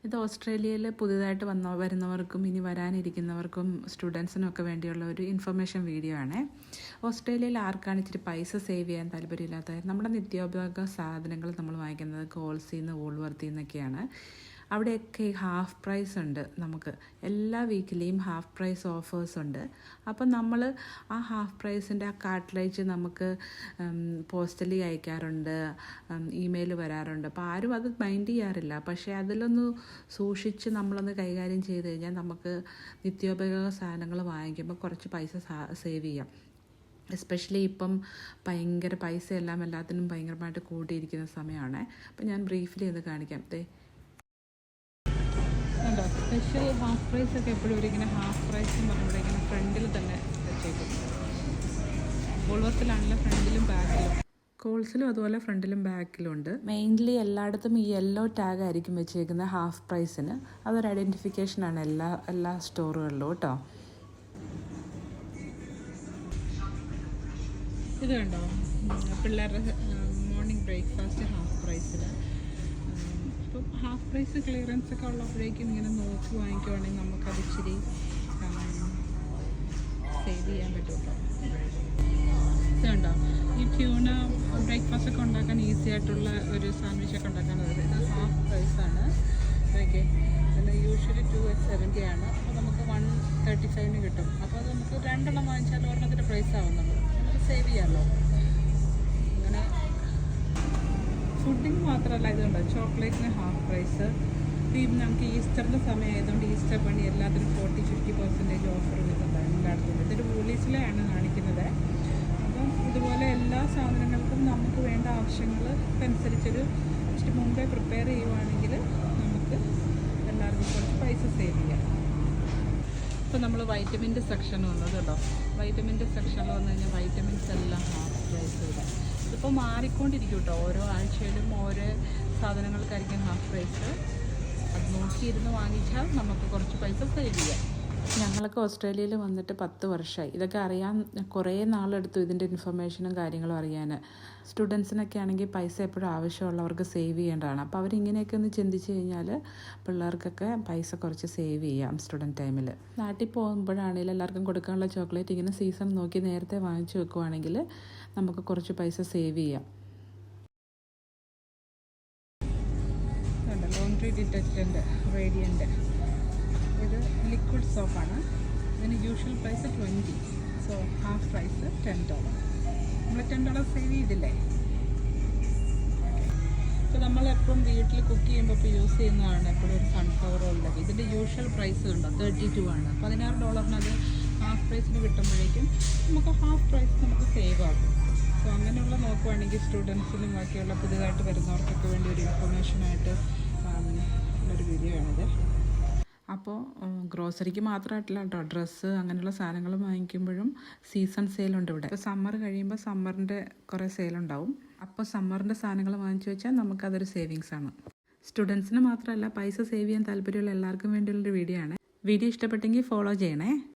ഇത് ഓസ്ട്രേലിയയിൽ പുതിയതായിട്ട് വരുന്നവർക്കും ഇനി വരാനിരിക്കുന്നവർക്കും സ്റ്റുഡൻസിനൊക്കെ വേണ്ടിയുള്ള ഒരു ഇൻഫർമേഷൻ വീഡിയോ ആണ്. ഓസ്ട്രേലിയയിൽ ആർക്കാണ് ഇച്ചിരി പൈസ സേവ് ചെയ്യാൻ താല്പര്യമില്ലാത്തത്? നമ്മുടെ നിത്യോപയോഗ സാധനങ്ങൾ നമ്മൾ വാങ്ങിക്കുന്നത് കോൾസിൽ നിന്ന് വൂൾവർത്തിൽ നിന്നൊക്കെയാണ്. അവിടെയൊക്കെ ഹാഫ് പ്രൈസ് ഉണ്ട്. നമുക്ക് എല്ലാ വീക്കിലെയും ഹാഫ് പ്രൈസ് ഓഫേഴ്സ് ഉണ്ട്. അപ്പം നമ്മൾ ആ ഹാഫ് പ്രൈസിൻ്റെ ആ കാർട്ടിലേജ് നമുക്ക് പോസ്റ്റലി അയക്കാറുണ്ട്, ഇമെയിൽ വരാറുണ്ട്. അപ്പോൾ ആരും അത് മൈൻഡ് ചെയ്യാറില്ല. പക്ഷേ അതിലൊന്ന് സൂക്ഷിച്ച് നമ്മളൊന്ന് കൈകാര്യം ചെയ്ത് കഴിഞ്ഞാൽ നമുക്ക് നിത്യോപയോഗ സാധനങ്ങൾ വാങ്ങിക്കുമ്പോൾ കുറച്ച് പൈസ സേവ് ചെയ്യാം. എസ്പെഷ്യലി ഇപ്പം ഭയങ്കര പൈസയെല്ലാം എല്ലാത്തിനും ഭയങ്കരമായിട്ട് കൂട്ടിയിരിക്കുന്ന സമയമാണ്. അപ്പം ഞാൻ ബ്രീഫ്ലി ഒന്ന് കാണിക്കാം. സ്പെഷ്യൽ ഹാഫ് പ്രൈസ് ഒക്കെ എപ്പോഴും ഇങ്ങനെ ഹാഫ് പ്രൈസ് എന്ന് പറഞ്ഞാൽ ഇങ്ങനെ ഫ്രണ്ടിൽ തന്നെ വെച്ചേക്കും. വൂൾവർത്തിലാണെങ്കിലും ഫ്രണ്ടിലും ബാക്കിലും, കോൾസിലും അതുപോലെ ഫ്രണ്ടിലും ബാക്കിലും ഉണ്ട്. മെയിൻലി എല്ലായിടത്തും ഈ യെല്ലോ ടാഗ് ആയിരിക്കും വെച്ചേക്കുന്നത് ഹാഫ് പ്രൈസിന്. അതൊരു ഐഡൻറ്റിഫിക്കേഷനാണ് എല്ലാ സ്റ്റോറുകളിലും കേട്ടോ. ഇത് കണ്ടോ, പിള്ളേരുടെ മോർണിംഗ് ബ്രേക്ക്ഫാസ്റ്റ് ഹാഫ് പ്രൈസിൽ. അപ്പം ഹാഫ് പ്രൈസ് ക്ലിയറൻസ് ഒക്കെ ഉള്ളപ്പോഴേക്കും ഇങ്ങനെ നോക്കി വാങ്ങിക്കുവാണെങ്കിൽ നമുക്കത് ഇച്ചിരി സേവ് ചെയ്യാൻ പറ്റുമല്ലോ. ഇതുണ്ടോ, ഈ ട്യൂണ ബ്രേക്ക്ഫാസ്റ്റ് ഒക്കെ ഉണ്ടാക്കാൻ ഈസി ആയിട്ടുള്ള ഒരു സാൻഡ്വിച്ചൊക്കെ ഉണ്ടാക്കാൻ ഇത് ഹാഫ് പ്രൈസാണ്. ഓക്കെ, പിന്നെ യൂഷ്വലി 270 ആണ്. അപ്പോൾ നമുക്ക് 135 കിട്ടും. അപ്പോൾ അത് നമുക്ക് 2 എണ്ണം വാങ്ങിച്ചാൽ ഒരെണ്ണത്തിൻ്റെ പ്രൈസ് ആവും. നമുക്ക് സേവ് ചെയ്യാമല്ലോ. അങ്ങനെ ഫുഡിങ് മാത്രമല്ല, ഇതുണ്ട് ചോക്ലേറ്റിന് ഹാഫ് പ്രൈസ്. ഇപ്പം നമുക്ക് ഈസ്റ്ററിൻ്റെ സമയം ആയതുകൊണ്ട് ഈസ്റ്റർ പണി എല്ലാത്തിനും 40-50% ഓഫർ വരുന്നുണ്ട് എല്ലായിടത്തും. ഇതൊരു വൂളീസിലെയാണ് കാണിക്കുന്നത്. അപ്പം ഇതുപോലെ എല്ലാ സാധനങ്ങൾക്കും നമുക്ക് വേണ്ട ആവശ്യങ്ങൾക്കനുസരിച്ചൊരു ഇച്ചിരി മുമ്പേ പ്രിപ്പയർ ചെയ്യുവാണെങ്കിൽ നമുക്ക് എല്ലാവർക്കും കുറച്ച് പൈസ സേവ് ചെയ്യാം. ഇപ്പോൾ നമ്മൾ വൈറ്റമിൻ്റെ സെക്ഷൻ വന്നത് കേട്ടോ. വൈറ്റമിൻ്റെ സെക്ഷനിൽ വന്നു കഴിഞ്ഞാൽ വൈറ്റമിൻസ് എല്ലാം ഹാഫ് പ്രൈസ് വരും. ഇതിപ്പോൾ മാറിക്കൊണ്ടിരിക്കും കേട്ടോ. ഓരോ ആഴ്ചയിലും ഓരോ സാധനങ്ങൾക്കായിരിക്കും ഹാഫ് പ്രൈസ്. അത് നോക്കിയിരുന്ന് വാങ്ങിച്ചാൽ നമുക്ക് കുറച്ച് പൈസ സേവ് ചെയ്യാം. ഞങ്ങളൊക്കെ ഓസ്ട്രേലിയയിൽ വന്നിട്ട് 10 വർഷമായി. ഇതൊക്കെ അറിയാൻ കുറേ നാളെടുത്തു, ഇതിൻ്റെ ഇൻഫർമേഷനും കാര്യങ്ങളും അറിയാൻ. സ്റ്റുഡൻസിനൊക്കെ ആണെങ്കിൽ പൈസ എപ്പോഴും ആവശ്യമുള്ളവർക്ക് സേവ് ചെയ്യേണ്ടതാണ്. അപ്പോൾ അവരിങ്ങനെയൊക്കെ ഒന്ന് ചിന്തിച്ച് കഴിഞ്ഞാൽ പിള്ളേർക്കൊക്കെ പൈസ കുറച്ച് സേവ് ചെയ്യാം സ്റ്റുഡൻറ്റ് ടൈമിൽ. നാട്ടിൽ പോകുമ്പോഴാണെങ്കിലും എല്ലാവർക്കും കൊടുക്കാനുള്ള ചോക്ലേറ്റ് ഇങ്ങനെ സീസൺ നോക്കി നേരത്തെ വാങ്ങിച്ചു വെക്കുവാണെങ്കിൽ നമുക്ക് കുറച്ച് പൈസ സേവ് ചെയ്യാം. ലോണ്ട്രി ഡിറ്റർജൻറ്റ് റേഡിയൻ്റ്, ഇത് ലിക്വിഡ് സോപ്പാണ്. ഇതിന് usual price 20, so half price $10. നമ്മൾ $10 സേവ് ചെയ്തില്ലേ. ഇപ്പോൾ നമ്മളെപ്പം വീട്ടിൽ കുക്ക് ചെയ്യുമ്പോൾ ഇപ്പോൾ യൂസ് ചെയ്യുന്നതാണ് എപ്പോഴും ഒരു സൺഫ്ലവർ ഓയിലൊക്കെ. ഇതിൻ്റെ യൂഷ്വൽ പ്രൈസ് ഉണ്ടോ 32 ആണ്. $16 അത് ഹാഫ് പ്രൈസിന് കിട്ടുമ്പോഴേക്കും നമുക്ക് ഹാഫ് പ്രൈസ് നമുക്ക് സേവ് ആകും. സോ അങ്ങനെയുള്ള നോക്കുവാണെങ്കിൽ സ്റ്റുഡൻസിനും ബാക്കിയുള്ള പുതിയതായിട്ട് വരുന്നവർക്കൊക്കെ വേണ്ടി ഒരു ഇൻഫർമേഷനായിട്ട് ഉള്ളൊരു വീഡിയോ ആണിത്. അപ്പോൾ ഗ്രോസറിക്ക് മാത്രമായിട്ടില്ല കേട്ടോ, ഡ്രസ്സ് അങ്ങനെയുള്ള സാധനങ്ങൾ വാങ്ങിക്കുമ്പോഴും സീസൺ സെയിലുണ്ട് ഇവിടെ. ഇപ്പോൾ സമ്മർ കഴിയുമ്പോൾ സമ്മറിൻ്റെ കുറേ സെയിലുണ്ടാവും. അപ്പോൾ സമ്മറിൻ്റെ സാധനങ്ങൾ വാങ്ങിച്ചു വെച്ചാൽ നമുക്കതൊരു സേവിങ്സ് ആണ്. സ്റ്റുഡൻസിന് മാത്രമല്ല, പൈസ സേവ് ചെയ്യാൻ താല്പര്യമുള്ള എല്ലാവർക്കും വേണ്ടിയുള്ളൊരു വീഡിയോ ആണ്. വീഡിയോ ഇഷ്ടപ്പെട്ടെങ്കിൽ ഫോളോ ചെയ്യണേ.